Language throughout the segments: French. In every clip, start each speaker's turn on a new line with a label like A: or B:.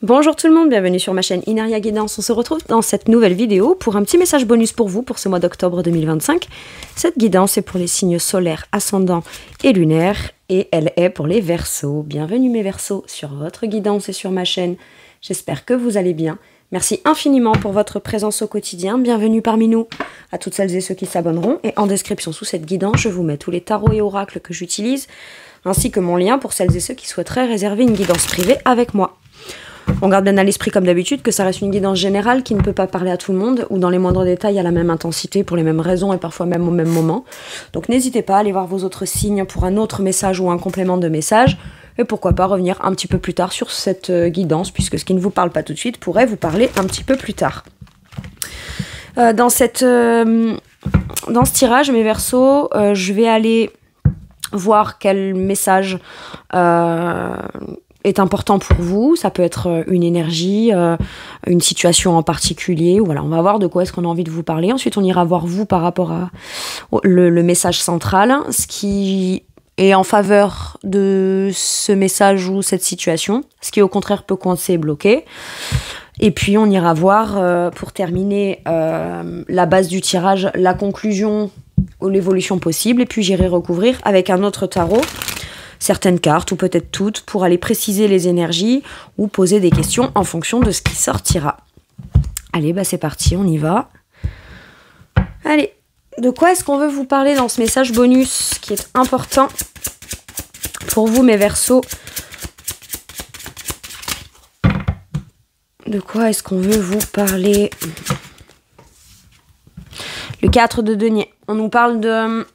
A: Bonjour tout le monde, bienvenue sur ma chaîne Inaria Guidance. On se retrouve dans cette nouvelle vidéo pour un petit message bonus pour vous pour ce mois d'octobre 2025. Cette guidance est pour les signes solaires, ascendants et lunaires et elle est pour les Verseaux. Bienvenue mes Verseaux sur votre guidance et sur ma chaîne. J'espère que vous allez bien. Merci infiniment pour votre présence au quotidien. Bienvenue parmi nous à toutes celles et ceux qui s'abonneront. Et en description sous cette guidance, je vous mets tous les tarots et oracles que j'utilise ainsi que mon lien pour celles et ceux qui souhaiteraient réserver une guidance privée avec moi. On garde bien à l'esprit comme d'habitude que ça reste une guidance générale qui ne peut pas parler à tout le monde ou dans les moindres détails à la même intensité pour les mêmes raisons et parfois même au même moment. Donc n'hésitez pas à aller voir vos autres signes pour un autre message ou un complément de message et pourquoi pas revenir un petit peu plus tard sur cette guidance puisque ce qui ne vous parle pas tout de suite pourrait vous parler un petit peu plus tard. Dans ce tirage, mes Verseaux, je vais aller voir quel message est important pour vous. Ça peut être une énergie, une situation en particulier. Voilà, on va voir de quoi est-ce qu'on a envie de vous parler. Ensuite, on ira voir vous par rapport à le message central, ce qui est en faveur de ce message ou cette situation, ce qui au contraire peut coincer et bloquer. Et puis, on ira voir, pour terminer, la base du tirage, la conclusion ou l'évolution possible. Et puis, j'irai recouvrir avec un autre tarot certaines cartes ou peut-être toutes pour aller préciser les énergies ou poser des questions en fonction de ce qui sortira. Allez, bah c'est parti, on y va. Allez, de quoi est-ce qu'on veut vous parler dans ce message bonus qui est important pour vous mes Verseaux? De quoi est-ce qu'on veut vous parler? Le 4 de denier, on nous parle de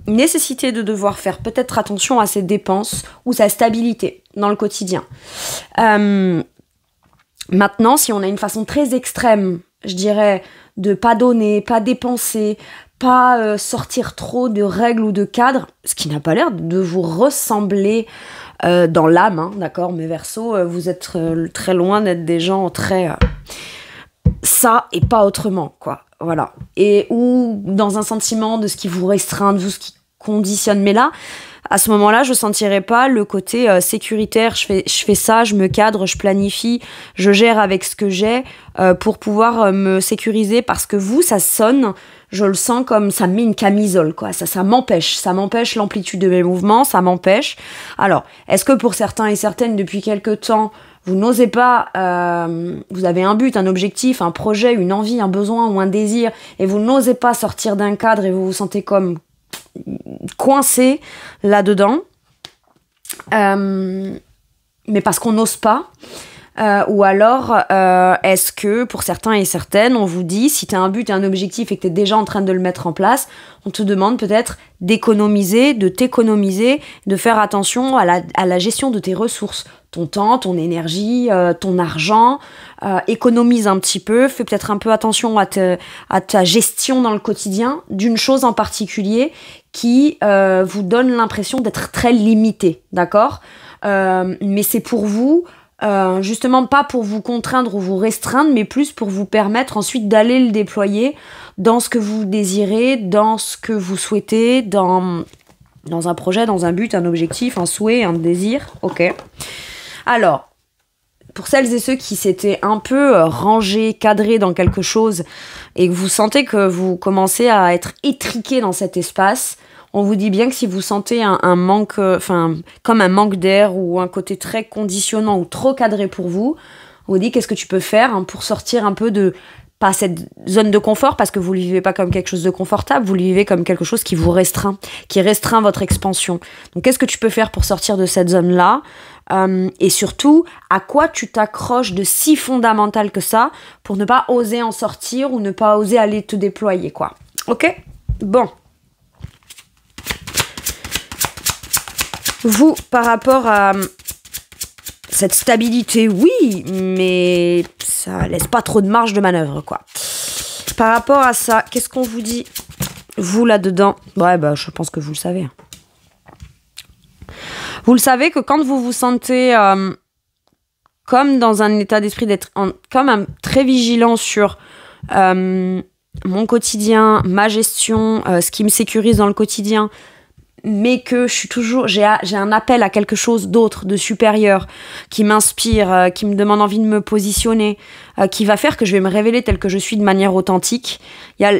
A: nécessité de devoir faire peut-être attention à ses dépenses ou sa stabilité dans le quotidien. Maintenant, si on a une façon très extrême, je dirais, de pas donner, pas dépenser, pas sortir trop de règles ou de cadres, ce qui n'a pas l'air de vous ressembler dans l'âme, hein, d'accord, mes Verseaux, vous êtes très loin d'être des gens très ça et pas autrement, quoi. Voilà. Et ou dans un sentiment de ce qui vous restreint, de ce qui conditionne. Mais là, à ce moment-là, je sentirais pas le côté sécuritaire. Je fais ça, je me cadre, je planifie, je gère avec ce que j'ai pour pouvoir me sécuriser parce que vous, ça sonne, je le sens comme ça me met une camisole, quoi. Ça m'empêche l'amplitude de mes mouvements, ça m'empêche. Alors, est-ce que pour certains et certaines, depuis quelque temps, vous n'osez pas, vous avez un but, un objectif, un projet, une envie, un besoin ou un désir, et vous n'osez pas sortir d'un cadre et vous vous sentez comme coincé là-dedans, mais parce qu'on n'ose pas, ou alors est-ce que pour certains et certaines, on vous dit, si tu as un but et un objectif et que tu es déjà en train de le mettre en place, on te demande peut-être d'économiser, de t'économiser, de faire attention à la gestion de tes ressources, ton temps, ton énergie, ton argent, économise un petit peu, fais peut-être un peu attention à ta gestion dans le quotidien d'une chose en particulier qui vous donne l'impression d'être très limité, d'accord ? Mais c'est pour vous, justement pas pour vous contraindre ou vous restreindre, mais plus pour vous permettre ensuite d'aller le déployer dans ce que vous désirez, dans ce que vous souhaitez, dans un projet, dans un but, un objectif, un souhait, un désir, ok. Alors, pour celles et ceux qui s'étaient un peu rangés, cadrés dans quelque chose et que vous sentez que vous commencez à être étriqués dans cet espace, on vous dit bien que si vous sentez un manque, comme un manque d'air ou un côté très conditionnant ou trop cadré pour vous, on vous dit qu'est-ce que tu peux faire pour sortir un peu de, pas cette zone de confort parce que vous ne le vivez pas comme quelque chose de confortable, vous le vivez comme quelque chose qui vous restreint, qui restreint votre expansion. Donc qu'est-ce que tu peux faire pour sortir de cette zone-là ? Et surtout, à quoi tu t'accroches de si fondamental que ça pour ne pas oser en sortir ou ne pas oser aller te déployer, quoi. Ok ? Bon. Vous, par rapport à cette stabilité, oui, mais ça laisse pas trop de marge de manœuvre, quoi. Par rapport à ça, qu'est-ce qu'on vous dit, vous, là-dedans ? Ouais, bah, je pense que vous le savez. Vous le savez que quand vous vous sentez comme dans un état d'esprit d'être très vigilant sur mon quotidien, ma gestion, ce qui me sécurise dans le quotidien, mais que je suis toujours, j'ai un appel à quelque chose d'autre, de supérieur, qui m'inspire, qui me donne envie de me positionner, qui va faire que je vais me révéler tel que je suis de manière authentique. Il y a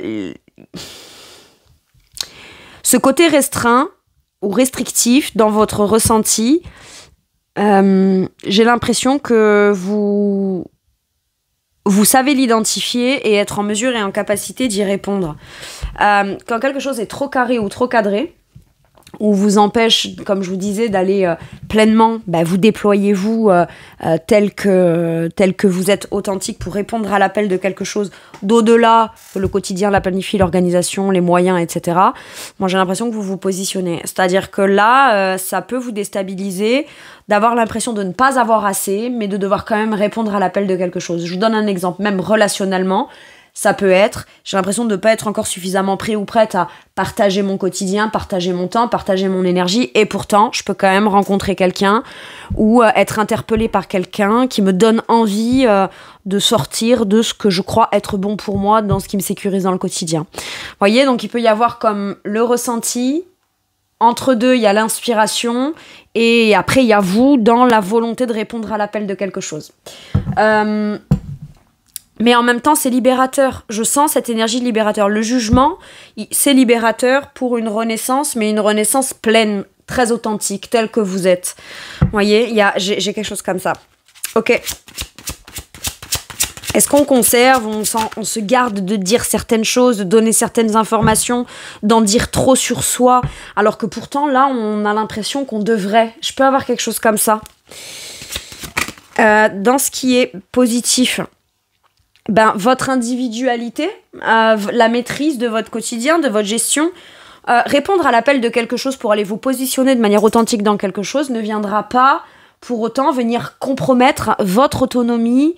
A: ce côté restreint ou restrictif dans votre ressenti. J'ai l'impression que vous savez l'identifier et être en mesure et en capacité d'y répondre. Quand quelque chose est trop carré ou trop cadré, ou vous empêche, comme je vous disais, d'aller pleinement, vous déployez-vous tel que vous êtes authentique pour répondre à l'appel de quelque chose d'au-delà que le quotidien, la planification, l'organisation, les moyens, etc. Moi, j'ai l'impression que vous vous positionnez. C'est-à-dire que là, ça peut vous déstabiliser, d'avoir l'impression de ne pas avoir assez, mais de devoir quand même répondre à l'appel de quelque chose. Je vous donne un exemple, même relationnellement. Ça peut être, j'ai l'impression de ne pas être encore suffisamment prêt ou prête à partager mon quotidien, partager mon temps, partager mon énergie, et pourtant, je peux quand même rencontrer quelqu'un ou être interpellée par quelqu'un qui me donne envie de sortir de ce que je crois être bon pour moi dans ce qui me sécurise dans le quotidien. Vous voyez, donc il peut y avoir comme le ressenti, entre deux, il y a l'inspiration, et après, il y a vous dans la volonté de répondre à l'appel de quelque chose. Mais en même temps, c'est libérateur. Je sens cette énergie libérateur. Le jugement, c'est libérateur pour une renaissance, mais une renaissance pleine, très authentique, telle que vous êtes. Vous voyez, j'ai quelque chose comme ça. Ok. Est-ce qu'on conserve, on se garde de dire certaines choses, de donner certaines informations, d'en dire trop sur soi, alors que pourtant, là, on a l'impression qu'on devrait. Je peux avoir quelque chose comme ça. Dans ce qui est positif, votre individualité, la maîtrise de votre quotidien, de votre gestion, répondre à l'appel de quelque chose pour aller vous positionner de manière authentique dans quelque chose ne viendra pas pour autant venir compromettre votre autonomie,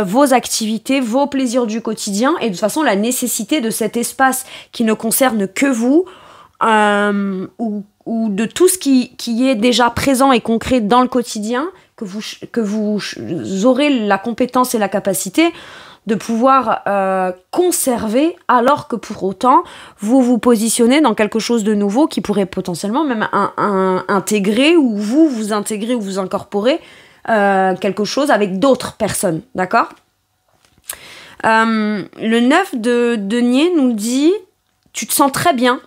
A: vos activités, vos plaisirs du quotidien et de toute façon la nécessité de cet espace qui ne concerne que vous ou de tout ce qui est déjà présent et concret dans le quotidien que vous aurez la compétence et la capacité de pouvoir conserver alors que pour autant vous vous positionnez dans quelque chose de nouveau qui pourrait potentiellement même intégrer ou vous intégrer ou vous incorporer quelque chose avec d'autres personnes, d'accord ? Le 9 de denier nous dit tu te sens très bien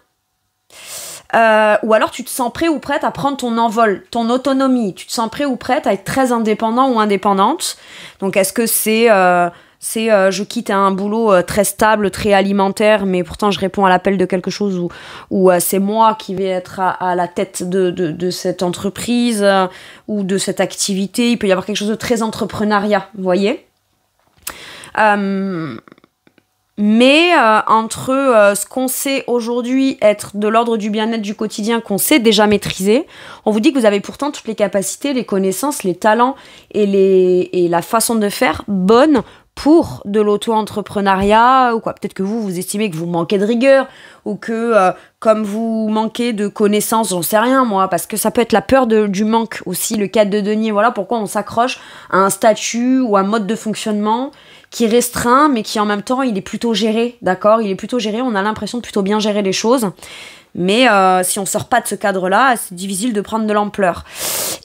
A: ou alors tu te sens prêt ou prête à prendre ton envol, ton autonomie, tu te sens prêt ou prête à être très indépendant ou indépendante. Donc est-ce que c'est je quitte un boulot très stable, très alimentaire, mais pourtant je réponds à l'appel de quelque chose où c'est moi qui vais être à la tête de cette entreprise ou de cette activité. Il peut y avoir quelque chose de très entrepreneuriat, vous voyez. Mais entre ce qu'on sait aujourd'hui être de l'ordre du bien-être du quotidien qu'on sait déjà maîtriser, on vous dit que vous avez pourtant toutes les capacités, les connaissances, les talents et la façon de faire bonne pour de l'auto-entrepreneuriat ou quoi. Peut-être que vous estimez que vous manquez de rigueur ou que comme vous manquez de connaissances, j'en sais rien moi, parce que ça peut être la peur du manque aussi, le 4 de denier. Voilà pourquoi on s'accroche à un statut ou un mode de fonctionnement qui est restreint mais qui en même temps il est plutôt géré, d'accord ? Il est plutôt géré, on a l'impression de plutôt bien gérer les choses. Mais si on sort pas de ce cadre-là, c'est difficile de prendre de l'ampleur.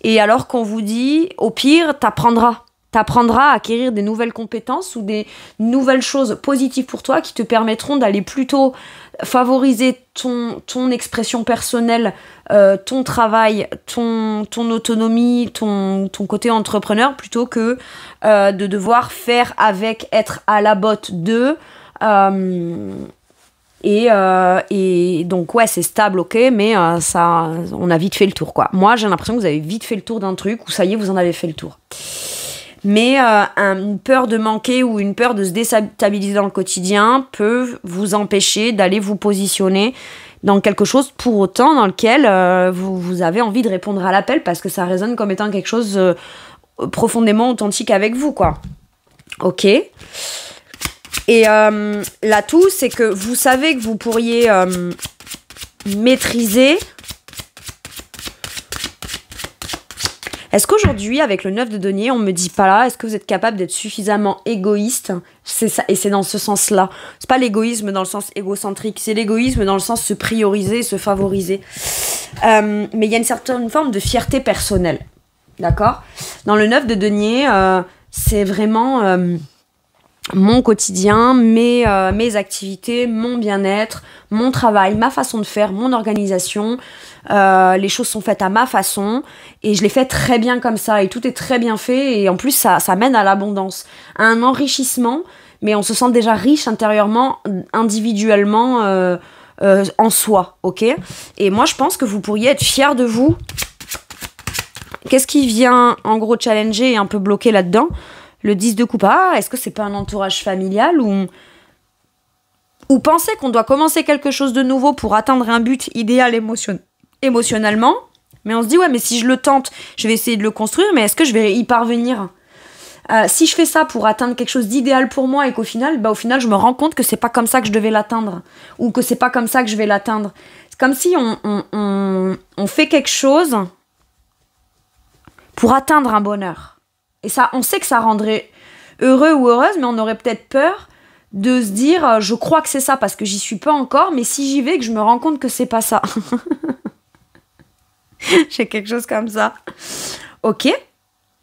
A: Et alors qu'on vous dit, au pire, t'apprendras à acquérir des nouvelles compétences ou des nouvelles choses positives pour toi qui te permettront d'aller plutôt favoriser ton expression personnelle, ton travail, ton autonomie, ton côté entrepreneur, plutôt que de devoir faire avec, être à la botte de... Et donc ouais, c'est stable, ok, mais ça, on a vite fait le tour, quoi. Moi, j'ai l'impression que vous avez vite fait le tour d'un truc, ou ça y est, vous en avez fait le tour. Mais une peur de manquer ou une peur de se déstabiliser dans le quotidien peut vous empêcher d'aller vous positionner dans quelque chose pour autant dans lequel vous avez envie de répondre à l'appel parce que ça résonne comme étant quelque chose profondément authentique avec vous, quoi. Ok. Et l'atout, c'est que vous savez que vous pourriez maîtriser. Est-ce qu'aujourd'hui, avec le 9 de denier, on me dit pas là, est-ce que vous êtes capable d'être suffisamment égoïste ? C'est ça, et c'est dans ce sens-là. C'est pas l'égoïsme dans le sens égocentrique, c'est l'égoïsme dans le sens se prioriser, se favoriser. Mais il y a une certaine forme de fierté personnelle. D'accord? Dans le 9 de denier, c'est vraiment mon quotidien, mes activités, mon bien-être, mon travail, ma façon de faire, mon organisation. Les choses sont faites à ma façon et je les fais très bien comme ça et tout est très bien fait et en plus ça mène à l'abondance, à un enrichissement, mais on se sent déjà riche intérieurement, individuellement, en soi, ok? Et moi je pense que vous pourriez être fiers de vous. Qu'est-ce qui vient en gros challenger et un peu bloquer là-dedans? Le 10 de coupe. Ah, est-ce que c'est pas un entourage familial ou penser qu'on doit commencer quelque chose de nouveau pour atteindre un but idéal émotionnellement, mais on se dit ouais, mais si je le tente, je vais essayer de le construire, mais est-ce que je vais y parvenir? Si je fais ça pour atteindre quelque chose d'idéal pour moi et qu'au final, au final, je me rends compte que c'est pas comme ça que je devais l'atteindre ou que c'est pas comme ça que je vais l'atteindre. C'est comme si on fait quelque chose pour atteindre un bonheur. Et ça, on sait que ça rendrait heureux ou heureuse, mais on aurait peut-être peur de se dire je crois que c'est ça parce que j'y suis pas encore, mais si j'y vais, que je me rends compte que c'est pas ça. J'ai quelque chose comme ça. Ok.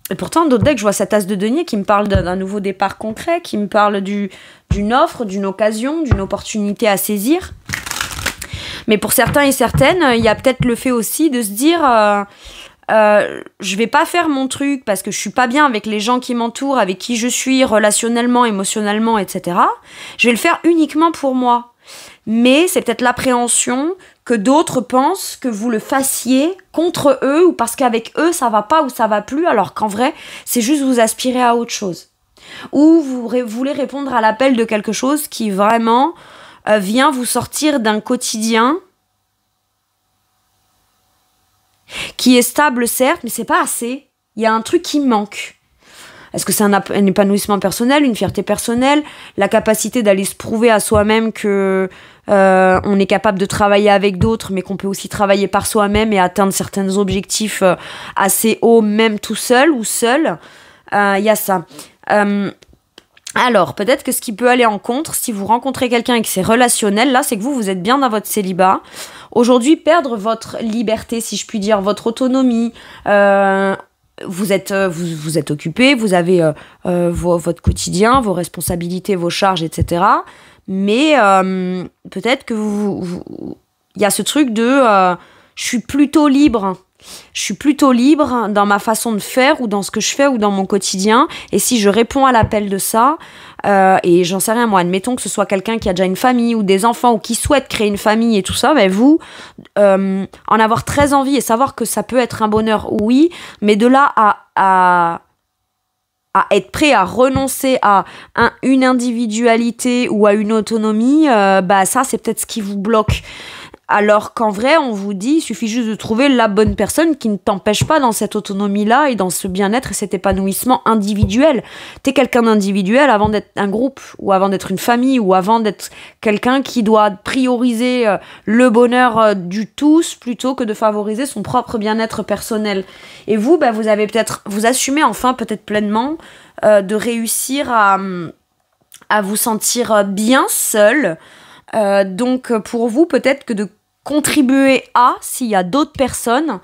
A: Et pourtant, d'autres decks, je vois cet as de denier qui me parle d'un nouveau départ concret, qui me parle d'une offre, d'une occasion, d'une opportunité à saisir. Mais pour certains et certaines, il y a peut-être le fait aussi de se dire je vais pas faire mon truc parce que je suis pas bien avec les gens qui m'entourent, avec qui je suis relationnellement, émotionnellement, etc. Je vais le faire uniquement pour moi. Mais c'est peut-être l'appréhension que d'autres pensent que vous le fassiez contre eux ou parce qu'avec eux ça va pas ou ça va plus, alors qu'en vrai c'est juste vous aspirer à autre chose. Ou vous voulez répondre à l'appel de quelque chose qui vraiment vient vous sortir d'un quotidien qui est stable certes, mais c'est pas assez. Il y a un truc qui manque. Est-ce que c'est un épanouissement personnel, une fierté personnelle, la capacité d'aller se prouver à soi-même que on est capable de travailler avec d'autres, mais qu'on peut aussi travailler par soi-même et atteindre certains objectifs assez hauts, même tout seul ou seul. Il y a ça. Alors, peut-être que ce qui peut aller en contre, si vous rencontrez quelqu'un et que c'est relationnel, là, c'est que vous êtes bien dans votre célibat. Aujourd'hui, perdre votre liberté, si je puis dire, votre autonomie, vous êtes occupé, vous avez votre quotidien, vos responsabilités, vos charges, etc. Mais peut-être que il y a ce truc de je suis plutôt libre. Je suis plutôt libre dans ma façon de faire ou dans ce que je fais ou dans mon quotidien. Et si je réponds à l'appel de ça, et j'en sais rien moi, admettons que ce soit quelqu'un qui a déjà une famille ou des enfants ou qui souhaite créer une famille et tout ça, ben vous, en avoir très envie et savoir que ça peut être un bonheur, oui, mais de là à être prêt à renoncer à une individualité ou à une autonomie, ça c'est peut-être ce qui vous bloque. Alors qu'en vrai, on vous dit, il suffit juste de trouver la bonne personne qui ne t'empêche pas dans cette autonomie-là et dans ce bien-être et cet épanouissement individuel. T'es quelqu'un d'individuel avant d'être un groupe ou avant d'être une famille ou avant d'être quelqu'un qui doit prioriser le bonheur du tous plutôt que de favoriser son propre bien-être personnel. Et vous, vous avez peut-être, vous assumez enfin peut-être pleinement de réussir à vous sentir bien seul. Donc pour vous, peut-être que de contribuer s'il y a d'autres personnes,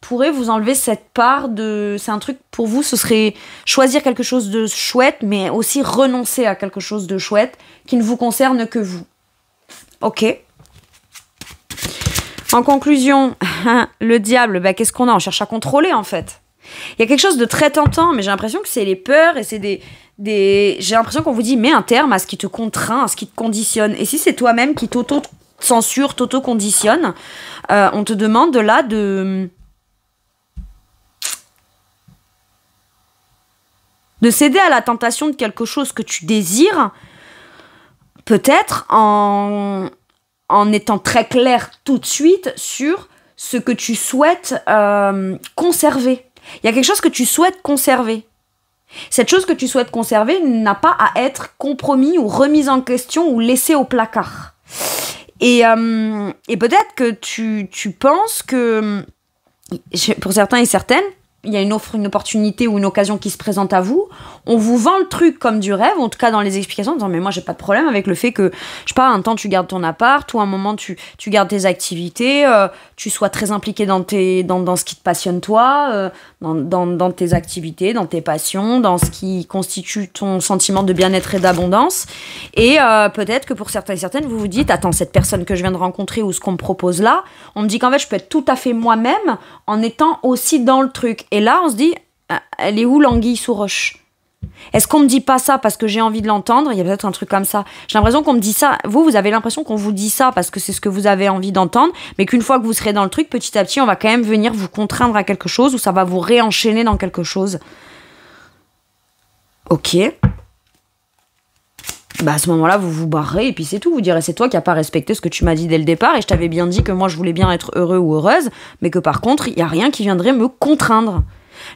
A: pourrait vous enlever cette part de... C'est un truc, pour vous, ce serait choisir quelque chose de chouette, mais aussi renoncer à quelque chose de chouette qui ne vous concerne que vous. Ok. En conclusion, le diable, qu'est-ce qu'on a? On cherche à contrôler, en fait. Il y a quelque chose de très tentant, mais j'ai l'impression que c'est les peurs et c'est j'ai l'impression qu'on vous dit mets un terme à ce qui te contraint, à ce qui te conditionne. Et si c'est toi-même qui t'auto-censure, t'auto-conditionne, on te demande là de céder à la tentation de quelque chose que tu désires, peut-être en étant très clair tout de suite sur ce que tu souhaites conserver. Il y a quelque chose que tu souhaites conserver. Cette chose que tu souhaites conserver n'a pas à être compromis ou remise en question ou laissée au placard. Et peut-être que tu penses que, pour certains et certaines, il y a une offre, une opportunité ou une occasion qui se présente à vous, on vous vend le truc comme du rêve, en tout cas dans les explications, en disant mais moi j'ai pas de problème avec le fait que, je sais pas, un temps tu gardes ton appart, ou un moment tu gardes tes activités, tu sois très impliqué dans ce qui te passionne toi, dans tes activités, dans tes passions, dans ce qui constitue ton sentiment de bien-être et d'abondance. Et peut-être que pour certains et certaines, vous vous dites, attends, cette personne que je viens de rencontrer ou ce qu'on me propose là, on me dit qu'en fait je peux être tout à fait moi-même en étant aussi dans le truc. Et là on se dit, elle est où l'anguille sous roche? Est-ce qu'on me dit pas ça parce que j'ai envie de l'entendre? Il y a peut-être un truc comme ça. J'ai l'impression qu'on me dit ça. Vous avez l'impression qu'on vous dit ça parce que c'est ce que vous avez envie d'entendre, mais qu'une fois que vous serez dans le truc, petit à petit, on va quand même venir vous contraindre à quelque chose ou ça va vous réenchaîner dans quelque chose. Ok. Bah à ce moment-là, vous vous barrez et puis c'est tout. Vous direz, c'est toi qui n'as pas respecté ce que tu m'as dit dès le départ et je t'avais bien dit que moi, je voulais bien être heureux ou heureuse, mais que par contre, il n'y a rien qui viendrait me contraindre.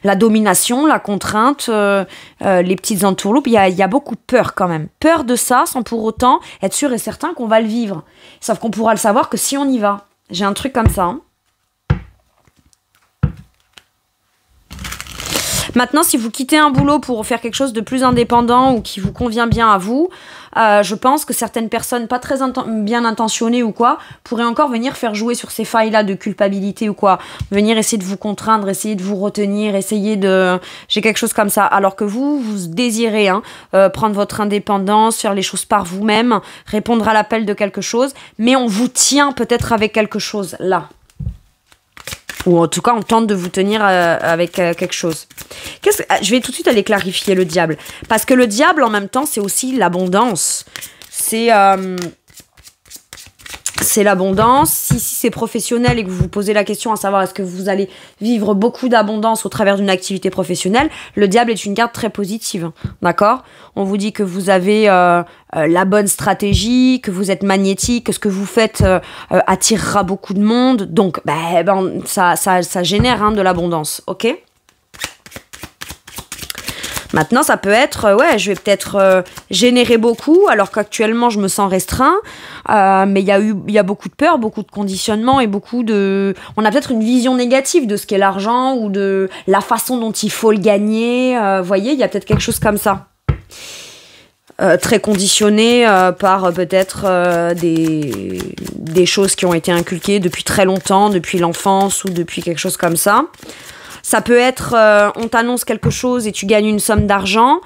A: La domination, la contrainte, les petites entourloupes, il y a beaucoup de peur quand même. Peur de ça, sans pour autant être sûr et certain qu'on va le vivre. Sauf qu'on pourra le savoir que si on y va. J'ai un truc comme ça. Hein. Maintenant, si vous quittez un boulot pour faire quelque chose de plus indépendant ou qui vous convient bien à vous, je pense que certaines personnes pas très bien intentionnées ou quoi pourraient encore venir faire jouer sur ces failles-là de culpabilité ou quoi. Venir essayer de vous contraindre, essayer de vous retenir, essayer de... J'ai quelque chose comme ça. Alors que vous désirez prendre votre indépendance, faire les choses par vous-même, répondre à l'appel de quelque chose, mais on vous tient peut-être avec quelque chose là. Ou en tout cas, on tente de vous tenir avec quelque chose. Je vais tout de suite aller clarifier le diable. Parce que le diable, en même temps, c'est aussi l'abondance. C'est l'abondance. Si c'est professionnel et que vous vous posez la question à savoir est-ce que vous allez vivre beaucoup d'abondance au travers d'une activité professionnelle, le diable est une carte très positive. D'accord ? On vous dit que vous avez la bonne stratégie, que vous êtes magnétique, que ce que vous faites attirera beaucoup de monde. Donc, ça génère de l'abondance. Ok ? Maintenant, ça peut être, je vais peut-être générer beaucoup, alors qu'actuellement, je me sens restreint. Mais il y a beaucoup de peur, beaucoup de conditionnement et beaucoup de... On a peut-être une vision négative de ce qu'est l'argent ou de la façon dont il faut le gagner. Vous voyez, il y a peut-être quelque chose comme ça. Très conditionné par peut-être des choses qui ont été inculquées depuis très longtemps, depuis l'enfance ou depuis quelque chose comme ça. Ça peut être, on t'annonce quelque chose et tu gagnes une somme d'argent,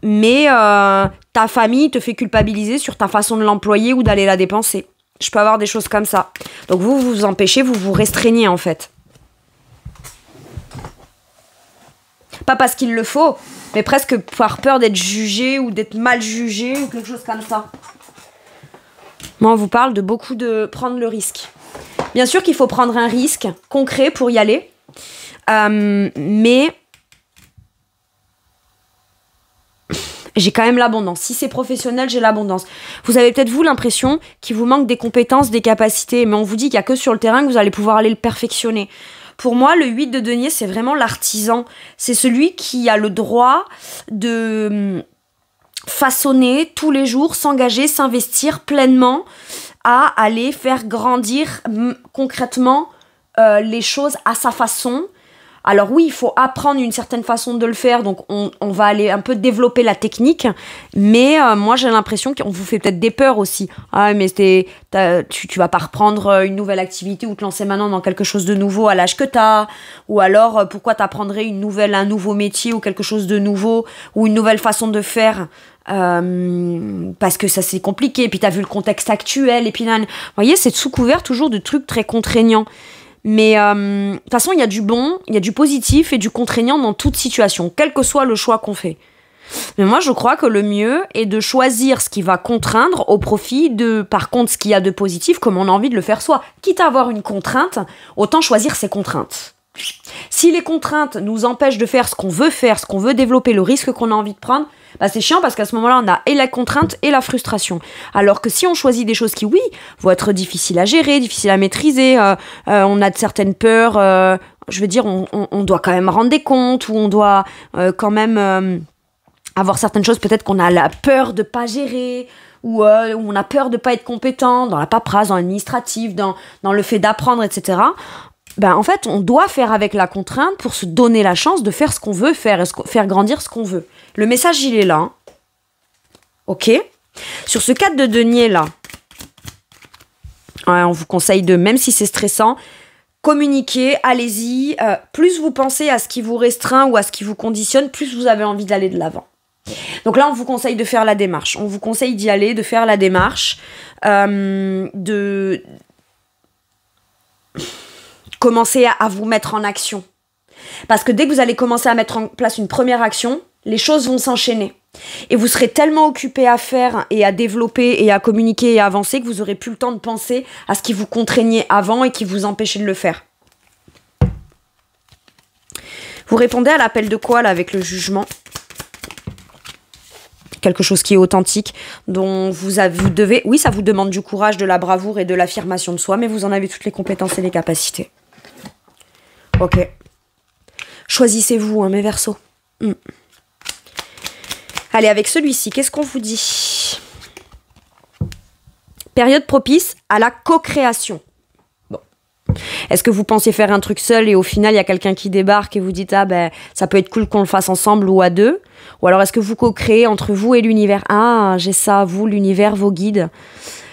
A: mais ta famille te fait culpabiliser sur ta façon de l'employer ou d'aller la dépenser. Je peux avoir des choses comme ça. Donc vous vous empêchez, vous vous restreignez en fait. Pas parce qu'il le faut, mais presque par peur d'être jugé ou d'être mal jugé ou quelque chose comme ça. Moi, on vous parle de beaucoup de prendre le risque. Bien sûr qu'il faut prendre un risque concret pour y aller. Mais j'ai quand même l'abondance. Si c'est professionnel, j'ai l'abondance. Vous avez peut-être, vous, l'impression qu'il vous manque des compétences, des capacités, mais on vous dit qu'il n'y a que sur le terrain que vous allez pouvoir aller le perfectionner. Pour moi, le 8 de denier, c'est vraiment l'artisan. C'est celui qui a le droit de façonner tous les jours, s'engager, s'investir pleinement à aller faire grandir concrètement les choses à sa façon. Alors oui, il faut apprendre une certaine façon de le faire, donc on va aller un peu développer la technique, mais moi j'ai l'impression qu'on vous fait peut-être des peurs aussi. Ah mais tu vas pas reprendre une nouvelle activité ou te lancer maintenant dans quelque chose de nouveau à l'âge que t'as, ou alors pourquoi t'apprendrais un nouveau métier ou quelque chose de nouveau, ou une nouvelle façon de faire parce que ça c'est compliqué, puis t'as vu le contexte actuel, et puis vous voyez, c'est sous couvert toujours de trucs très contraignants. Mais de toute façon, il y a du bon, il y a du positif et du contraignant dans toute situation, quel que soit le choix qu'on fait. Mais moi, je crois que le mieux est de choisir ce qui va contraindre au profit de, par contre, ce qu'il y a de positif, comme on a envie de le faire soi. Quitte à avoir une contrainte, autant choisir ses contraintes. Si les contraintes nous empêchent de faire ce qu'on veut développer, le risque qu'on a envie de prendre, c'est chiant parce qu'à ce moment-là, on a et la contrainte et la frustration. Alors que si on choisit des choses qui, oui, vont être difficiles à gérer, difficiles à maîtriser, on a de certaines peurs, je veux dire, on doit quand même rendre des comptes, ou on doit quand même avoir certaines choses, peut-être qu'on a la peur de pas gérer, ou on a peur de pas être compétent dans la paperasse, dans l'administratif, dans le fait d'apprendre, etc. en fait, on doit faire avec la contrainte pour se donner la chance de faire ce qu'on veut faire et faire grandir ce qu'on veut. Le message, il est là. Hein. Ok. Sur ce 4 de denier là, on vous conseille même si c'est stressant, communiquez, allez-y. Plus vous pensez à ce qui vous restreint ou à ce qui vous conditionne, plus vous avez envie d'aller de l'avant. Donc là, on vous conseille de faire la démarche. On vous conseille d'y aller, de faire la démarche, de commencer à vous mettre en action. Parce que dès que vous allez commencer à mettre en place une première action, les choses vont s'enchaîner. Et vous serez tellement occupé à faire et à développer et à communiquer et à avancer que vous n'aurez plus le temps de penser à ce qui vous contraignait avant et qui vous empêchait de le faire. Vous répondez à l'appel de quoi là avec le jugement ? Quelque chose qui est authentique, dont vous devez... Oui, ça vous demande du courage, de la bravoure et de l'affirmation de soi, mais vous en avez toutes les compétences et les capacités. Ok. Choisissez-vous, hein, mes Verseaux. Allez, avec celui-ci, qu'est-ce qu'on vous dit ? Période propice à la co-création. Bon. Est-ce que vous pensiez faire un truc seul et au final, il y a quelqu'un qui débarque et vous dites « Ah, ça peut être cool qu'on le fasse ensemble ou à deux ?» Ou alors, est-ce que vous co-créez entre vous et l'univers ? Ah, j'ai ça, vous, l'univers, vos guides.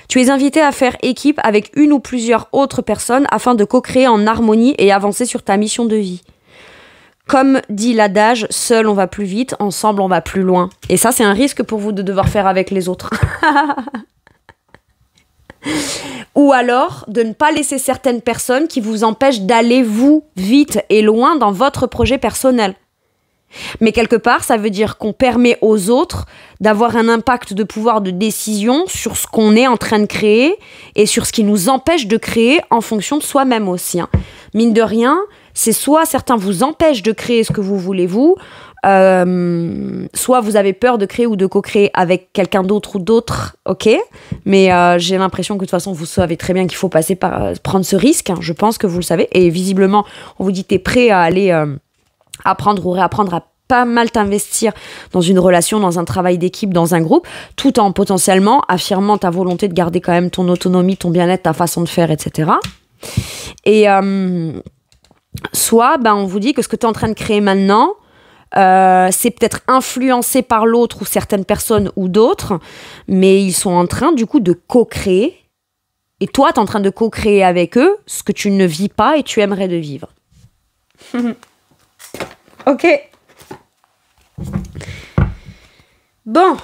A: Tu es invité à faire équipe avec une ou plusieurs autres personnes afin de co-créer en harmonie et avancer sur ta mission de vie. Comme dit l'adage, seul on va plus vite, ensemble on va plus loin. Et ça, c'est un risque pour vous de devoir faire avec les autres. Ou alors, de ne pas laisser certaines personnes qui vous empêchent d'aller vous vite et loin dans votre projet personnel. Mais quelque part, ça veut dire qu'on permet aux autres d'avoir un impact de pouvoir de décision sur ce qu'on est en train de créer et sur ce qui nous empêche de créer en fonction de soi-même aussi. Hein. Mine de rien, c'est soit certains vous empêchent de créer ce que vous voulez vous, soit vous avez peur de créer ou de co-créer avec quelqu'un d'autre ou d'autres, ok. Mais j'ai l'impression que de toute façon, vous savez très bien qu'il faut passer par prendre ce risque. Hein. Je pense que vous le savez. Et visiblement, on vous dit t'es prêt à aller... apprendre ou réapprendre à pas mal t'investir dans une relation, dans un travail d'équipe, dans un groupe, tout en potentiellement affirmant ta volonté de garder quand même ton autonomie, ton bien-être, ta façon de faire, etc. Et soit, on vous dit que ce que tu es en train de créer maintenant, c'est peut-être influencé par l'autre ou certaines personnes ou d'autres, mais ils sont en train du coup de co-créer. Et toi, tu es en train de co-créer avec eux ce que tu ne vis pas et tu aimerais de vivre. Ok. Bon.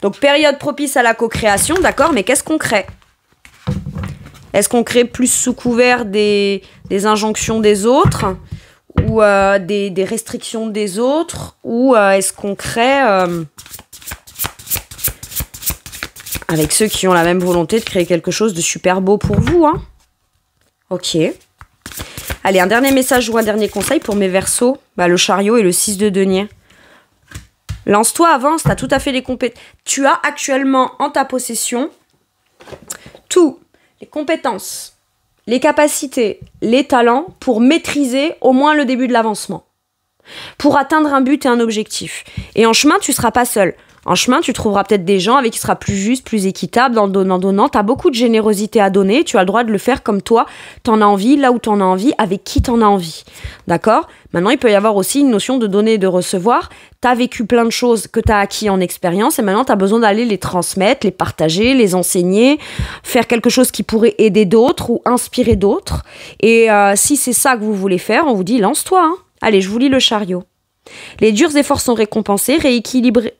A: Donc, période propice à la co-création, d'accord, mais qu'est-ce qu'on crée ? Est-ce qu'on crée plus sous couvert des injonctions des autres ou des restrictions des autres ou est-ce qu'on crée avec ceux qui ont la même volonté de créer quelque chose de super beau pour vous, hein ? Ok. Allez, un dernier message ou un dernier conseil pour mes Verseaux, le chariot et le 6 de denier. Lance-toi, avance, tu as tout à fait les compétences. Tu as actuellement en ta possession tout, les compétences, les capacités, les talents pour maîtriser au moins le début de l'avancement. Pour atteindre un but et un objectif. Et en chemin, tu ne seras pas seul. En chemin, tu trouveras peut-être des gens avec qui ce sera plus juste, plus équitable, dans le donnant-donnant. Tu as beaucoup de générosité à donner. Tu as le droit de le faire comme toi. Tu en as envie, là où tu en as envie, avec qui tu en as envie. D'accord ? Maintenant, il peut y avoir aussi une notion de donner et de recevoir. Tu as vécu plein de choses que tu as acquis en expérience et maintenant, tu as besoin d'aller les transmettre, les partager, les enseigner, faire quelque chose qui pourrait aider d'autres ou inspirer d'autres. Et si c'est ça que vous voulez faire, on vous dit lance-toi. Hein. Allez, je vous lis le chariot. Les durs efforts sont récompensés,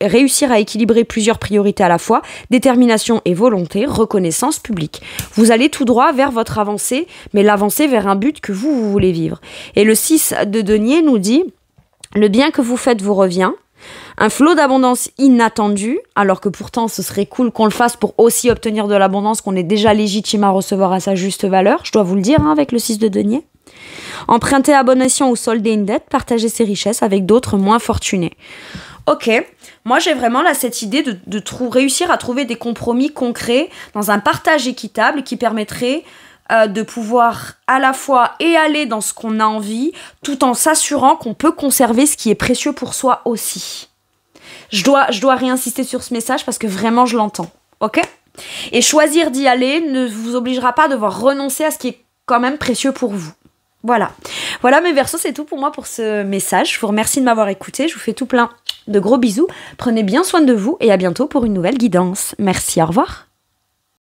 A: réussir à équilibrer plusieurs priorités à la fois, détermination et volonté, reconnaissance publique. Vous allez tout droit vers votre avancée, mais l'avancée vers un but que vous voulez vivre. Et le 6 de denier nous dit « Le bien que vous faites vous revient ». Un flot d'abondance inattendu, alors que pourtant ce serait cool qu'on le fasse pour aussi obtenir de l'abondance qu'on est déjà légitime à recevoir à sa juste valeur, je dois vous le dire avec le 6 de denier. Emprunter à bon escient ou solder une dette, partager ses richesses avec d'autres moins fortunés. Ok, moi j'ai vraiment là cette idée de réussir à trouver des compromis concrets dans un partage équitable qui permettrait de pouvoir à la fois et aller dans ce qu'on a envie, tout en s'assurant qu'on peut conserver ce qui est précieux pour soi aussi. Je dois réinsister sur ce message parce que vraiment je l'entends, ok ? Et choisir d'y aller ne vous obligera pas à devoir renoncer à ce qui est quand même précieux pour vous. Voilà. Voilà mes Verseaux, c'est tout pour moi pour ce message. Je vous remercie de m'avoir écouté. Je vous fais tout plein de gros bisous. Prenez bien soin de vous et à bientôt pour une nouvelle guidance. Merci, au revoir.